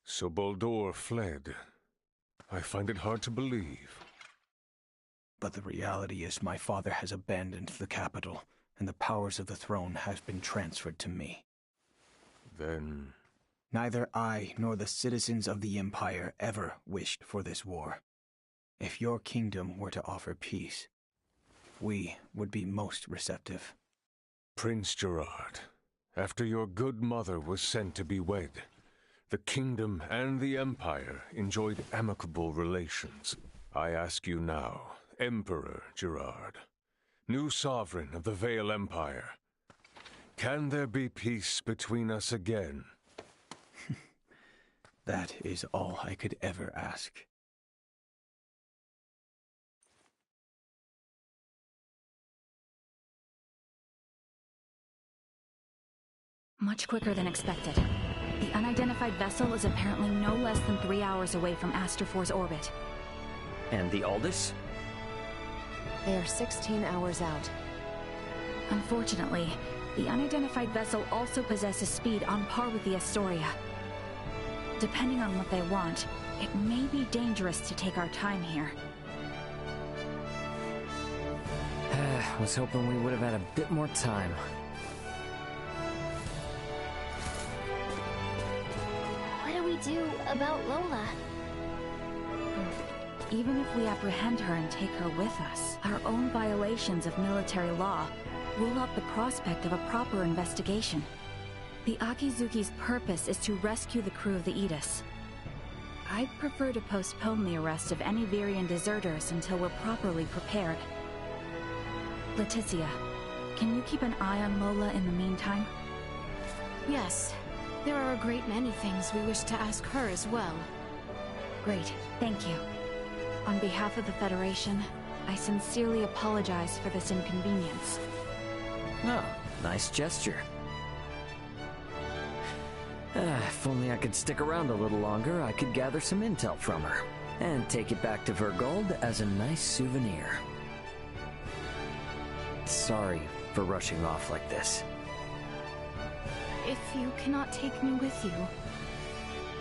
So Baldur fled. I find it hard to believe. But the reality is my father has abandoned the capital, and the powers of the throne have been transferred to me. Then... Neither I nor the citizens of the Empire ever wished for this war. If your kingdom were to offer peace, we would be most receptive. Prince Gerard, after your good mother was sent to be wed, the kingdom and the Empire enjoyed amicable relations. I ask you now, Emperor Gerard, new sovereign of the Vale Empire, can there be peace between us again? That is all I could ever ask. Much quicker than expected. The unidentified vessel is apparently no less than 3 hours away from Aster-4's orbit. And the Aldous? They are 16 hours out. Unfortunately, the unidentified vessel also possesses speed on par with the Astoria. Depending on what they want, it may be dangerous to take our time here. I was hoping we would have had a bit more time. What do we do about Lola? Even if we apprehend her and take her with us, our own violations of military law rule out the prospect of a proper investigation. The Akizuki's purpose is to rescue the crew of the Aegis. I'd prefer to postpone the arrest of any Virian deserters until we're properly prepared. Leticia, can you keep an eye on Lola in the meantime? Yes. There are a great many things we wish to ask her as well. Great, thank you. On behalf of the Federation, I sincerely apologize for this inconvenience. Oh, nice gesture. If only I could stick around a little longer, I could gather some intel from her, and take it back to Vergold as a nice souvenir. Sorry for rushing off like this. If you cannot take me with you,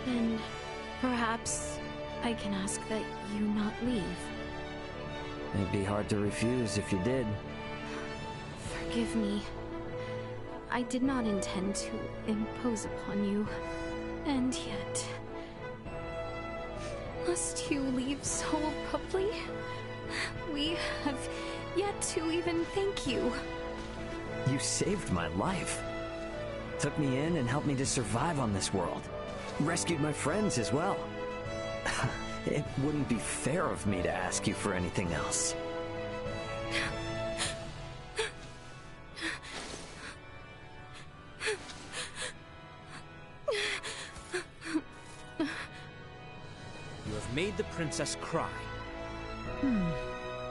then perhaps I can ask that you not leave. It'd be hard to refuse if you did. Forgive me. I did not intend to impose upon you, and yet... Must you leave so abruptly? We have yet to even thank you. You saved my life. Took me in and helped me to survive on this world. Rescued my friends as well. It wouldn't be fair of me to ask you for anything else. You have made the princess cry.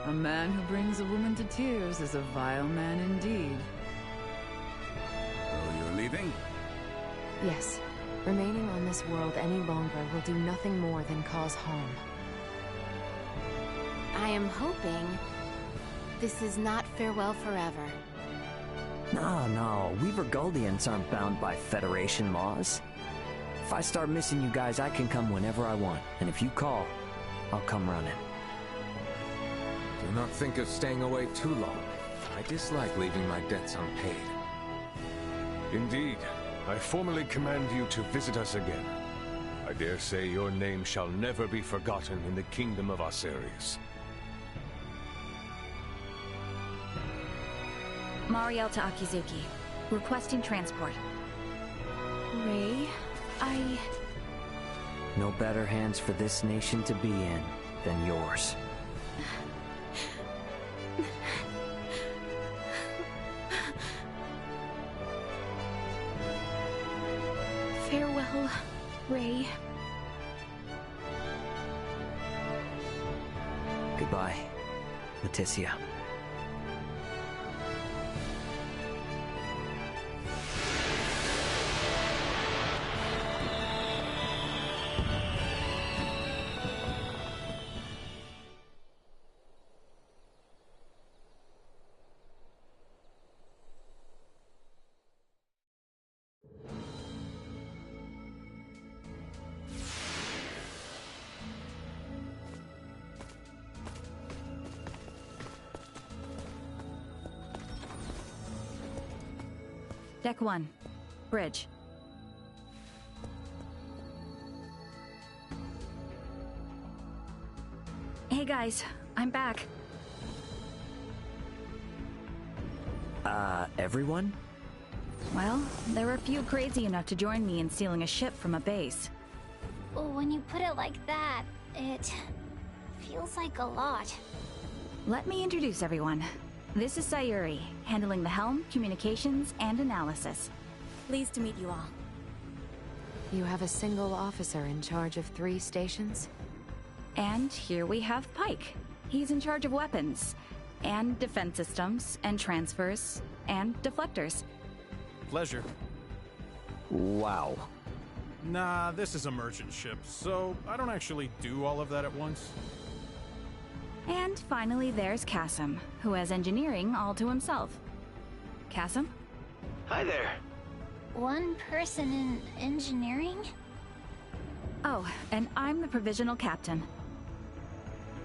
A man who brings a woman to tears is a vile man indeed. Oh, you're leaving? Yes. Remaining on this world any longer will do nothing more than cause harm. I am hoping this is not farewell forever. No, we Vergoldians aren't bound by Federation laws. If I start missing you guys, I can come whenever I want, and if you call, I'll come running. Do not think of staying away too long. I dislike leaving my debts unpaid. Indeed, I formally command you to visit us again. I dare say your name shall never be forgotten in the kingdom of Asarius. Mariel to Akizuki. Requesting transport. Ray, No better hands for this nation to be in than yours. Farewell, Ray. Goodbye, Leticia. Deck 1. Bridge. Hey guys, I'm back. Everyone? Well, there were a few crazy enough to join me in stealing a ship from a base. When you put it like that, it feels like a lot. Let me introduce everyone. This is Sayuri, handling the helm, communications, and analysis. Pleased to meet you all. You have a single officer in charge of 3 stations? And here we have Pike. He's in charge of weapons, and defense systems, and transfers, and deflectors. Pleasure. Wow. Nah, this is a merchant ship, so I don't actually do all of that at once. And finally there's Kasim, who has engineering all to himself. Kasim? Hi there. One person in engineering? Oh, and I'm the provisional captain.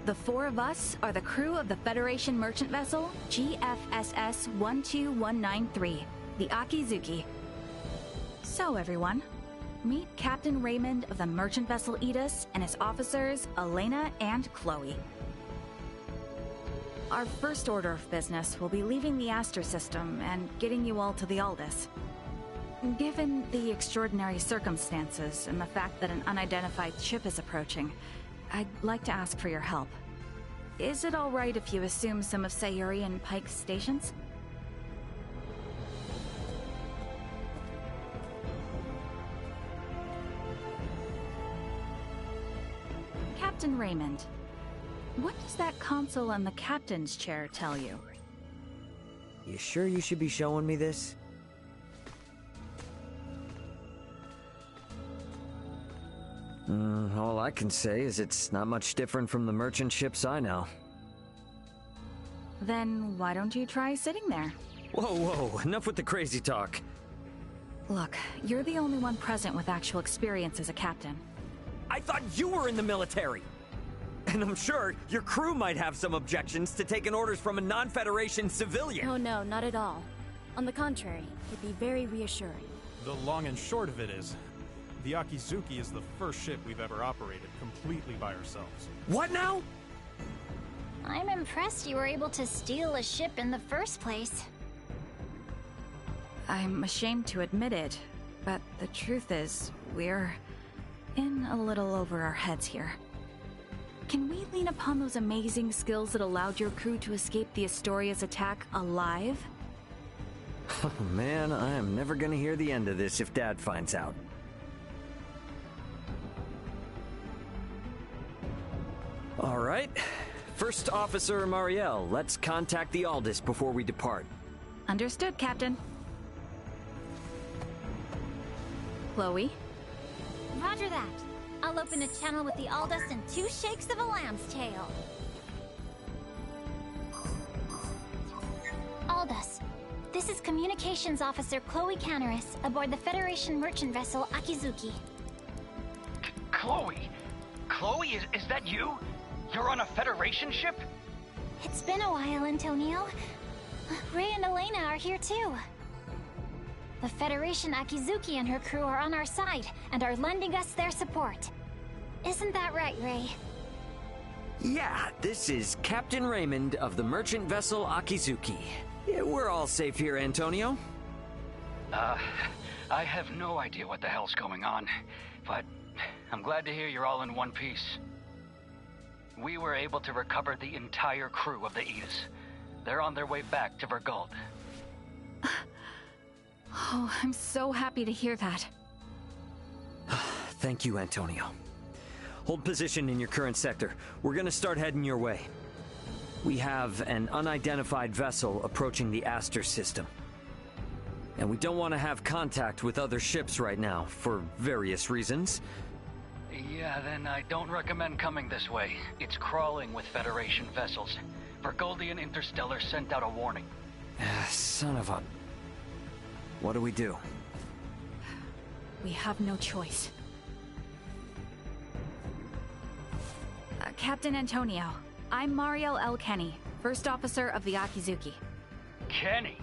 The 4 of us are the crew of the Federation merchant vessel GFSS 12193, the Akizuki. So everyone, meet Captain Raymond of the merchant vessel Edis and his officers Elena and Chloe. Our first order of business will be leaving the Aster system and getting you all to the Aldous. Given the extraordinary circumstances and the fact that an unidentified ship is approaching, I'd like to ask for your help. Is it all right if you assume some of Sayuri and Pike's stations? Captain Raymond, what does that console on the captain's chair tell you? You sure you should be showing me this? All I can say is it's not much different from the merchant ships I know. Then why don't you try sitting there? Whoa, enough with the crazy talk. Look, you're the only one present with actual experience as a captain. I thought you were in the military! And I'm sure your crew might have some objections to taking orders from a non-Federation civilian. Oh no, not at all. On the contrary, it'd be very reassuring. The long and short of it is, the Akizuki is the first ship we've ever operated completely by ourselves. What now? I'm impressed you were able to steal a ship in the first place. I'm ashamed to admit it, but the truth is, we're in a little over our heads here. Can we lean upon those amazing skills that allowed your crew to escape the Astoria's attack alive? Oh man, I am never gonna hear the end of this if Dad finds out. All right. First Officer Mariel, let's contact the Aldous before we depart. Understood, Captain. Chloe? Roger that. I'll open a channel with the Aldous in 2 shakes of a lamb's tail. Aldous, this is Communications Officer Chloe Canaris aboard the Federation merchant vessel Akizuki. Chloe? Chloe, is that you? You're on a Federation ship? It's been a while, Antonio. Ray and Elena are here too. The Federation Akizuki and her crew are on our side and are lending us their support. Isn't that right, Ray? Yeah, this is Captain Raymond of the merchant vessel Akizuki. Yeah, we're all safe here, Antonio. I have no idea what the hell's going on, but I'm glad to hear you're all in one piece. We were able to recover the entire crew of the Edis. They're on their way back to Vergald. Oh, I'm so happy to hear that. Thank you, Antonio. Hold position in your current sector. We're gonna start heading your way. We have an unidentified vessel approaching the Aster system. And we don't want to have contact with other ships right now, for various reasons. Yeah, then I don't recommend coming this way. It's crawling with Federation vessels. Vergoldian Interstellar sent out a warning. Son of a... What do we do? We have no choice. Captain Antonio, I'm Mariel L. Kenny, First Officer of the Akizuki. Kenny?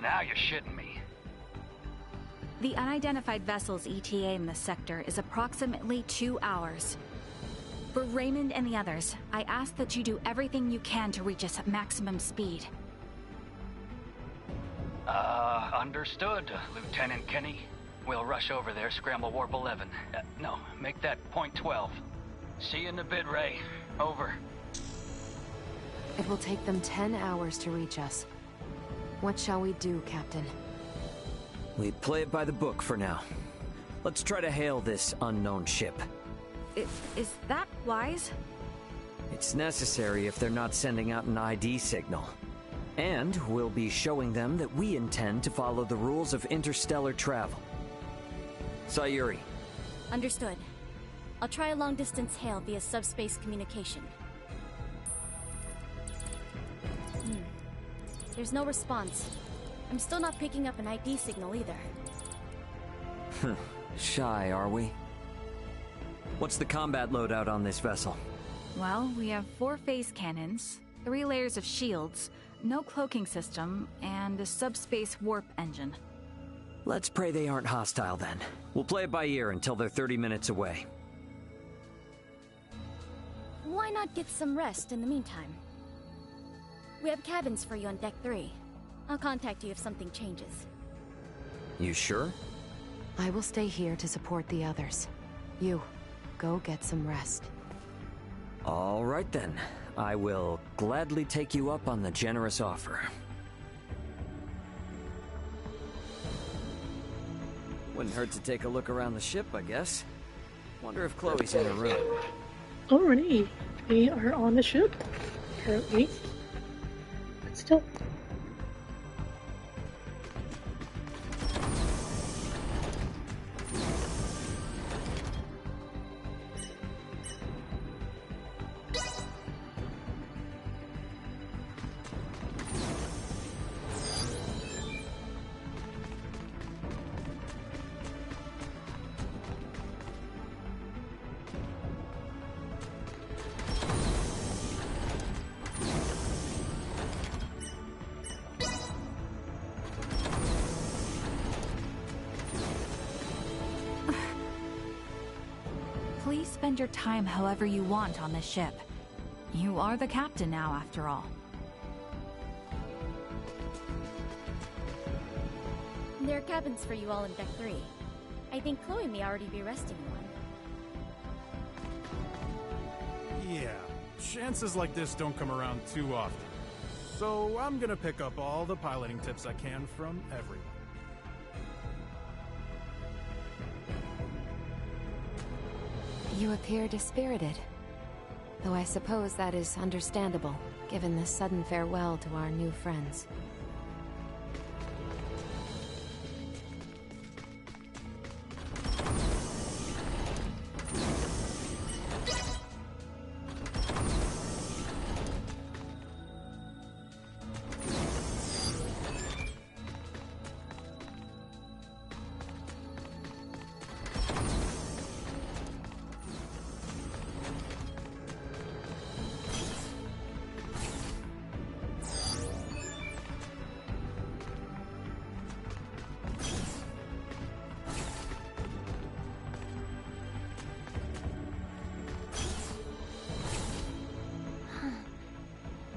Now you're shitting me. The unidentified vessel's ETA in this sector is approximately 2 hours. For Raymond and the others, I ask that you do everything you can to reach us at maximum speed. Understood, Lieutenant Kenny. We'll rush over there, scramble warp 11. No, make that point 12. See you in a bit, Ray. Over. It will take them 10 hours to reach us. What shall we do, Captain? We play it by the book for now. Let's try to hail this unknown ship. Is that wise? It's necessary if they're not sending out an ID signal. And we'll be showing them that we intend to follow the rules of interstellar travel. Sayuri. Understood. I'll try a long-distance hail via subspace communication. There's no response. I'm still not picking up an ID signal either. Shy, are we? What's the combat loadout on this vessel? Well, we have 4 phase cannons, 3 layers of shields, no cloaking system, and a subspace warp engine. Let's pray they aren't hostile then. We'll play it by ear until they're 30 minutes away. Why not get some rest in the meantime? We have cabins for you on Deck 3. I'll contact you if something changes. You sure? I will stay here to support the others. You, go get some rest. All right then. I will gladly take you up on the generous offer. Wouldn't hurt to take a look around the ship, I guess. Wonder if Chloe's in her room. Alrighty, we are on the ship, apparently. But still. Please spend your time however you want on this ship. You are the captain now, after all. There are cabins for you all in Deck 3. I think Chloe may already be resting in one. Yeah, chances like this don't come around too often. So I'm gonna pick up all the piloting tips I can from everyone. You appear dispirited. Though I suppose that is understandable, given the sudden farewell to our new friends.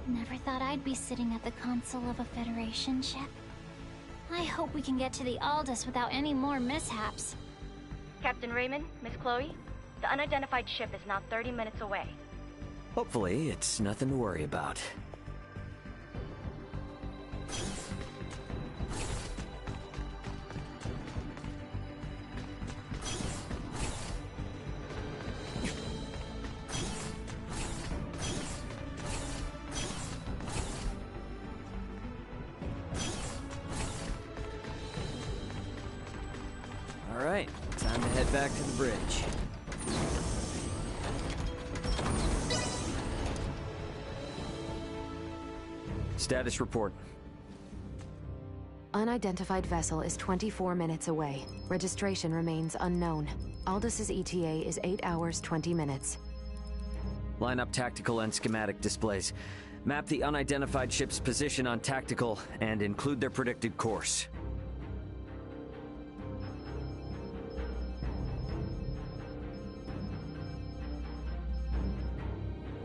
Never thought I'd be sitting at the console of a Federation ship. I hope we can get to the Aldous without any more mishaps. Captain Raymond, Miss Chloe, the unidentified ship is now 30 minutes away. Hopefully, it's nothing to worry about. Alright, time to head back to the bridge. Status report. Unidentified vessel is 24 minutes away. Registration remains unknown. Aldous' ETA is 8 hours, 20 minutes. Line up tactical and schematic displays. Map the unidentified ship's position on tactical and include their predicted course.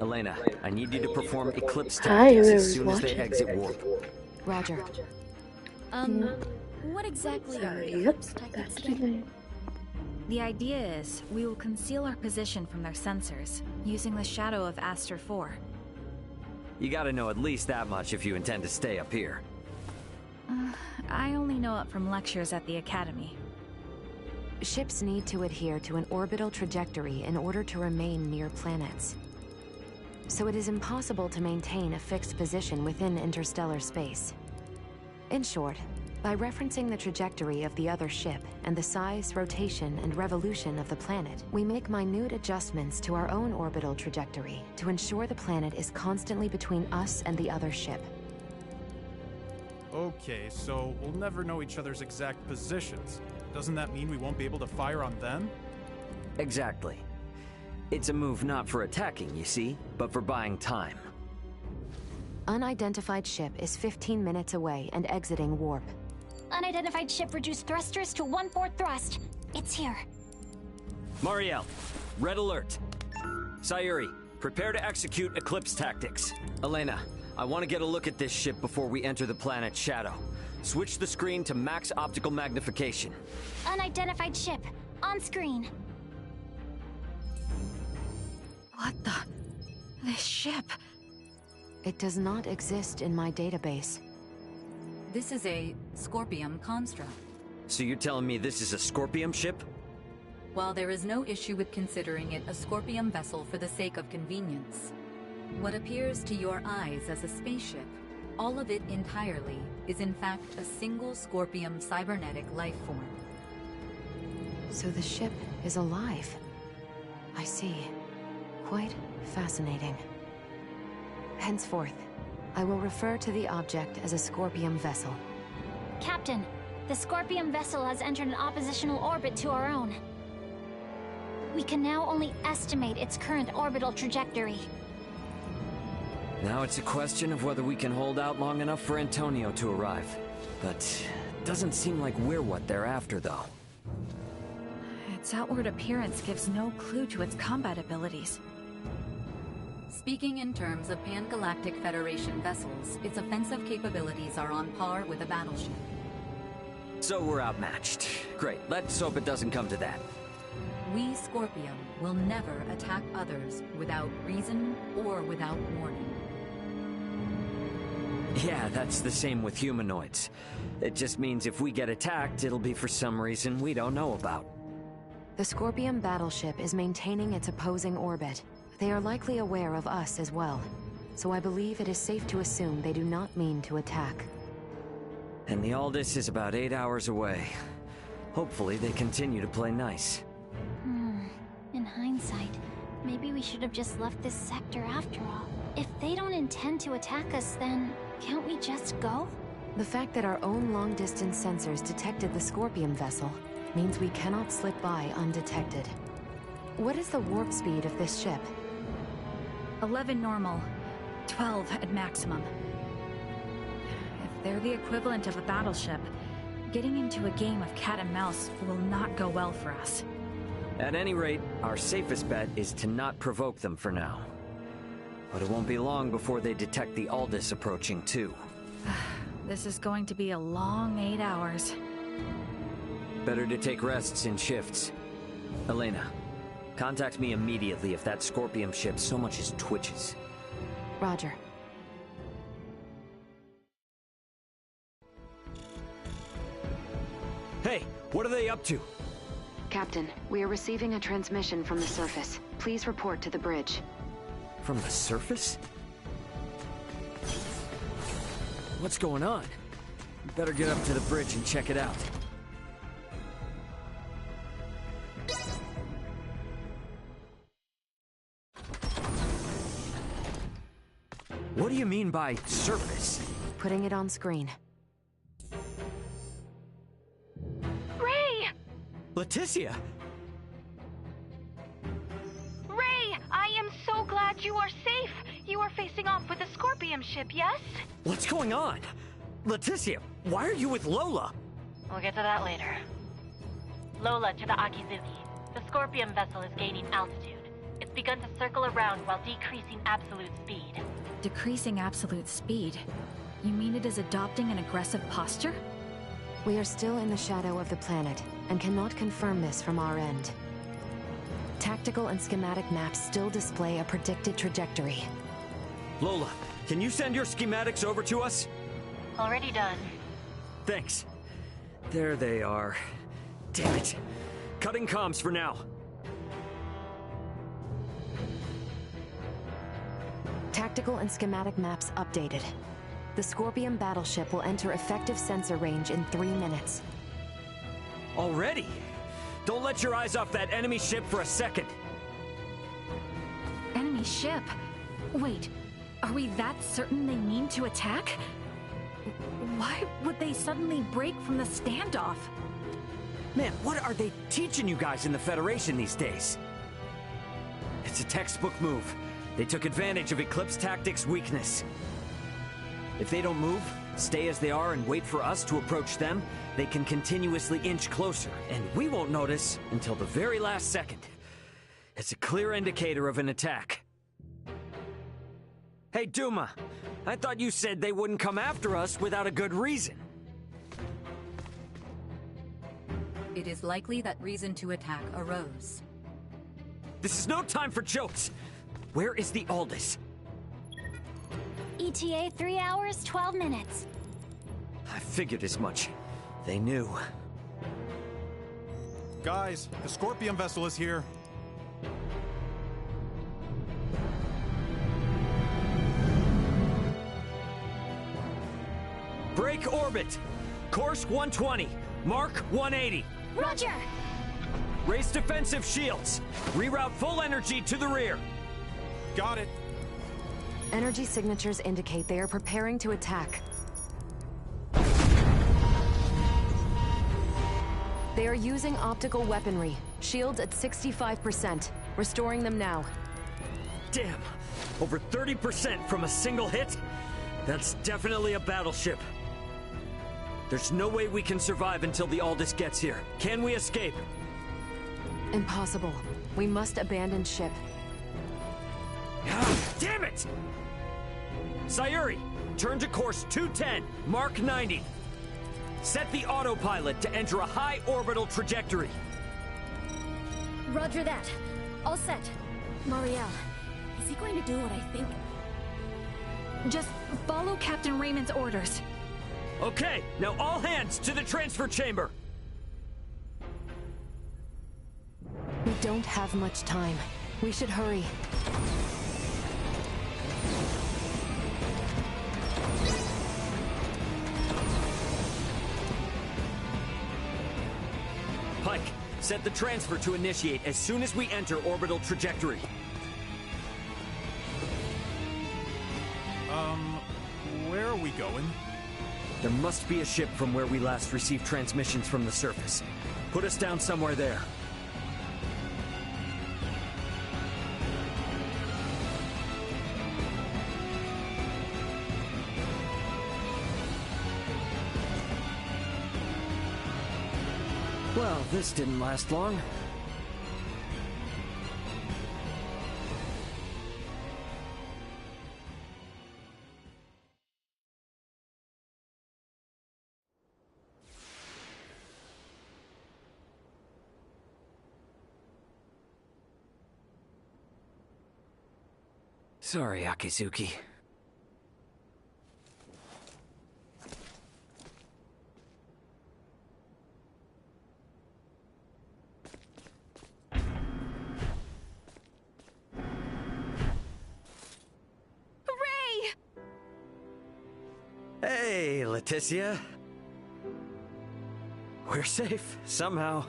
Elena, I need you to perform Eclipse Hi, tactics whoever's as soon as they watching. exit warp. Roger. What exactly are Sorry, Eclipse yep, tactics that's the again? name. The idea is, we will conceal our position from their sensors, using the shadow of Aster 4. You gotta know at least that much if you intend to stay up here. I only know it from lectures at the Academy. Ships need to adhere to an orbital trajectory in order to remain near planets. So it is impossible to maintain a fixed position within interstellar space. In short, by referencing the trajectory of the other ship and the size, rotation, and revolution of the planet, we make minute adjustments to our own orbital trajectory to ensure the planet is constantly between us and the other ship. Okay, so we'll never know each other's exact positions. Doesn't that mean we won't be able to fire on them? Exactly. It's a move not for attacking, you see, but for buying time. Unidentified ship is 15 minutes away and exiting warp. Unidentified ship reduced thrusters to 1/4 thrust. It's here. Mariel, red alert. Sayuri, prepare to execute Eclipse tactics. Elena, I want to get a look at this ship before we enter the planet's shadow. Switch the screen to max optical magnification. Unidentified ship. On screen. What the? This ship? It does not exist in my database. This is a Scorpium construct. So you're telling me this is a Scorpium ship? While there is no issue with considering it a Scorpium vessel for the sake of convenience, what appears to your eyes as a spaceship, all of it entirely, is in fact a single Scorpium cybernetic life form. So the ship is alive. I see. Quite fascinating. Henceforth, I will refer to the object as a Scorpium vessel. Captain, the Scorpium vessel has entered an oppositional orbit to our own. We can now only estimate its current orbital trajectory. Now it's a question of whether we can hold out long enough for Antonio to arrive. But it doesn't seem like we're what they're after, though. Its outward appearance gives no clue to its combat abilities. Speaking in terms of Pan-Galactic Federation vessels, its offensive capabilities are on par with a battleship. So we're outmatched. Great, let's hope it doesn't come to that. We, Scorpium, will never attack others without reason or without warning. Yeah, that's the same with humanoids. It just means if we get attacked, it'll be for some reason we don't know about. The Scorpium battleship is maintaining its opposing orbit. They are likely aware of us as well, so I believe it is safe to assume they do not mean to attack. And the Aldous is about 8 hours away. Hopefully they continue to play nice. In hindsight, maybe we should have just left this sector after all. If they don't intend to attack us, then can't we just go? The fact that our own long-distance sensors detected the Scorpium vessel means we cannot slip by undetected. What is the warp speed of this ship? 11 normal, 12 at maximum. If they're the equivalent of a battleship, getting into a game of cat and mouse will not go well for us. At any rate, our safest bet is to not provoke them for now. But it won't be long before they detect the Aldous approaching too. This is going to be a long 8 hours. Better to take rests in shifts. Elena, contact me immediately if that Scorpium ship so much as twitches. Roger. Hey, what are they up to? Captain, we are receiving a transmission from the surface. Please report to the bridge. From the surface? What's going on? We better get up to the bridge and check it out. What do you mean by surface? Putting it on screen. Ray! Leticia! Ray, I am so glad you are safe. You are facing off with a Scorpium ship, yes? What's going on? Leticia, why are you with Lola? We'll get to that later. Lola to the Akizuki. The Scorpium vessel is gaining altitude. It's begun to circle around while decreasing absolute speed. Decreasing absolute speed? You mean it is adopting an aggressive posture? We are still in the shadow of the planet, and cannot confirm this from our end. Tactical and schematic maps still display a predicted trajectory. Lola, can you send your schematics over to us? Already done. Thanks. There they are. Damn it. Cutting comms for now. Tactical and schematic maps updated. The Scorpion battleship will enter effective sensor range in 3 minutes. Already? Don't let your eyes off that enemy ship for a second. Enemy ship? Wait, are we that certain they mean to attack? Why would they suddenly break from the standoff? Man, what are they teaching you guys in the Federation these days? It's a textbook move. They took advantage of Eclipse Tactics' weakness. If they don't move, stay as they are and wait for us to approach them, they can continuously inch closer, and we won't notice until the very last second. It's a clear indicator of an attack. Hey, Duma, I thought you said they wouldn't come after us without a good reason. It is likely that reason to attack arose. This is no time for jokes! Where is the Aldous? ETA 3 hours, 12 minutes. I figured as much. They knew. Guys, the Scorpion vessel is here. Break orbit! Course 120, Mark 180. Roger! Raise defensive shields. Reroute full energy to the rear. Got it. Energy signatures indicate they are preparing to attack. They are using optical weaponry. Shields at 65%. Restoring them now. Damn! Over 30% from a single hit? That's definitely a battleship. There's no way we can survive until the Aldous gets here. Can we escape? Impossible. We must abandon ship. Damn it! Sayuri, turn to course 210, Mark 90. Set the autopilot to enter a high orbital trajectory. Roger that. All set. Marielle, is he going to do what I think? Just follow Captain Raymond's orders. Okay, now all hands to the transfer chamber. We don't have much time. We should hurry. Pike, set the transfer to initiate as soon as we enter orbital trajectory. Where are we going? There must be a ship from where we last received transmissions from the surface. Put us down somewhere there. Well, this didn't last long. Sorry, Akizuki. Hey, Leticia. We're safe, somehow.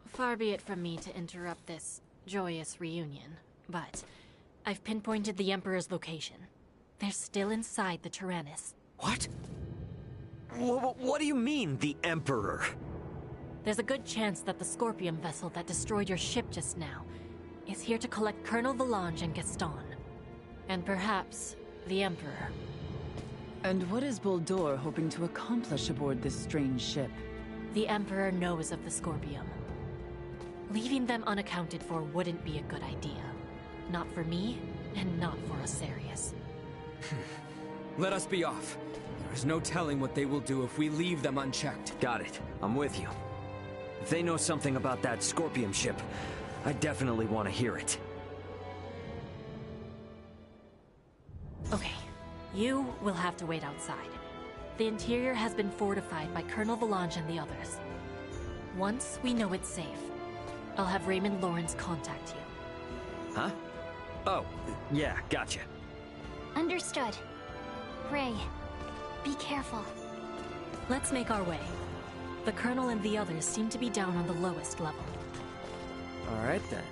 Far be it from me to interrupt this joyous reunion, but I've pinpointed the Emperor's location. They're still inside the Tyrannus. What? What do you mean, the Emperor? There's a good chance that the Scorpion vessel that destroyed your ship just now is here to collect Colonel Valange and Gaston. And perhaps the Emperor. And what is Boldore hoping to accomplish aboard this strange ship? The Emperor knows of the Scorpium. Leaving them unaccounted for wouldn't be a good idea. Not for me, and not for Asarius. Let us be off. There is no telling what they will do if we leave them unchecked. Got it. I'm with you. If they know something about that Scorpium ship, I definitely want to hear it. Okay, you will have to wait outside. The interior has been fortified by Colonel Valange and the others. Once we know it's safe, I'll have Raymond Lawrence contact you. Huh? Oh, yeah, gotcha. Understood. Ray, be careful. Let's make our way. The Colonel and the others seem to be down on the lowest level. Alright then.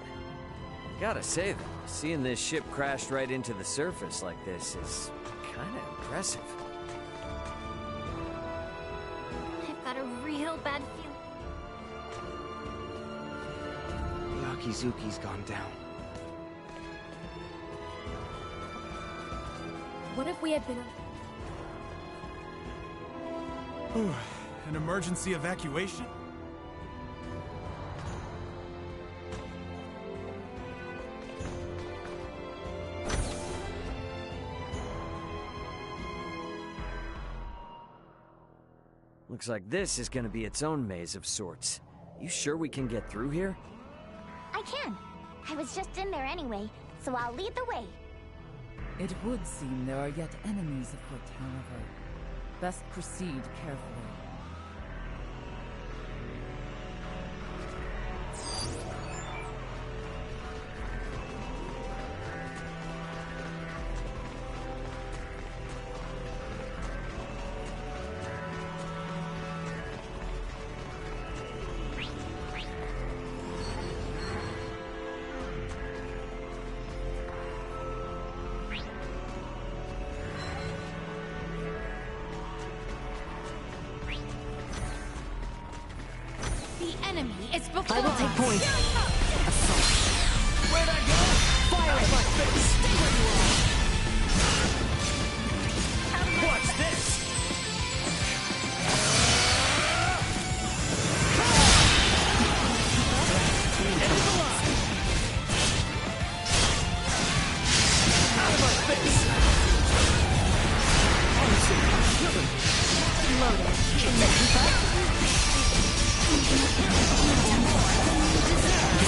Gotta say though, seeing this ship crash right into the surface like this is kinda impressive. I've got a real bad feeling. The Akizuki's gone down. What if we had been... An emergency evacuation? Looks like this is gonna be its own maze of sorts. You sure we can get through here? I can. I was just in there anyway, so I'll lead the way. It would seem there are yet enemies afoot, however. Best proceed carefully. I will take point. Assault. Where'd I go? Fire at my face. Stay where you are. Watch this! Enemies alive! Out of my face! Loaded.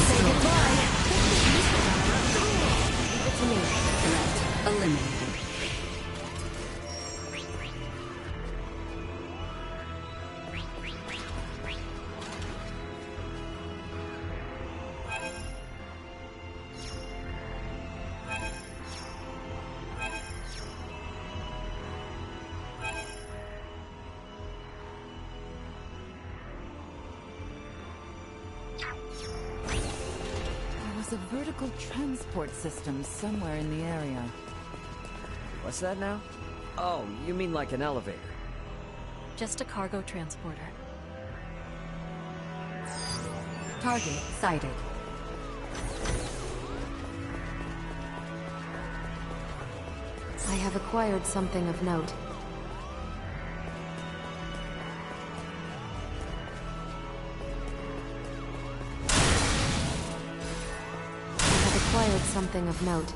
Say goodbye. Leave it to me. Threat eliminated. A vertical transport system somewhere in the area. What's that now? Oh, you mean like an elevator? Just a cargo transporter. Target sighted. I have acquired something of note. Something of note.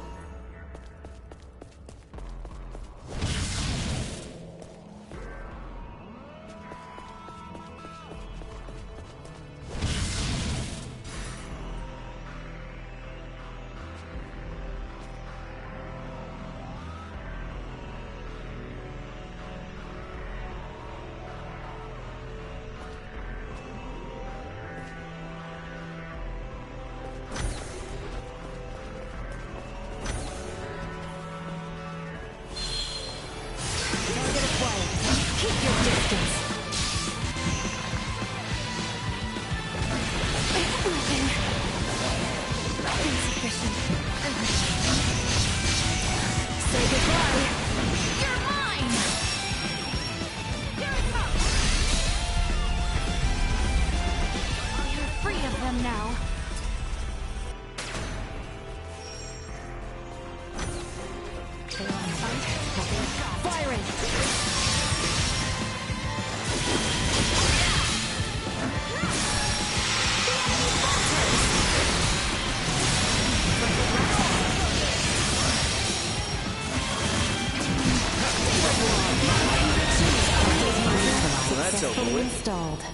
That's over Successfully with. installed.